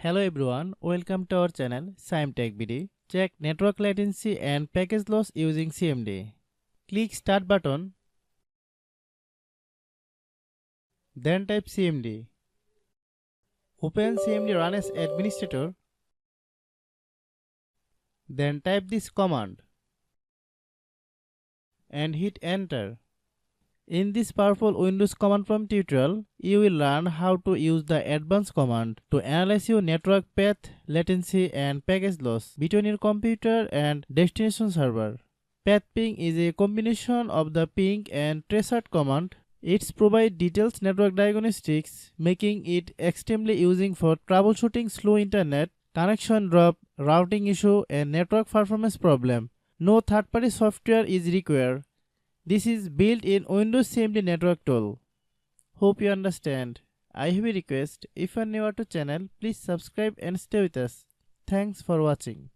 Hello everyone, welcome to our channel Shaem Tech BD. Check network latency and package loss using CMD. Click Start button, then type CMD. Open CMD Run as administrator, then type this command and hit enter. In this powerful Windows command prompt tutorial, you will learn how to use the advanced command to analyze your network path, latency and package loss between your computer and destination server. Path ping is a combination of the ping and traceroute command. It provides detailed network diagnostics, making it extremely useful for troubleshooting slow internet, connection drop, routing issue and network performance problem. No third-party software is required. This is built in Windows CMD network tool. Hope you understand. I have a request. If you are new to channel, please subscribe and stay with us. Thanks for watching.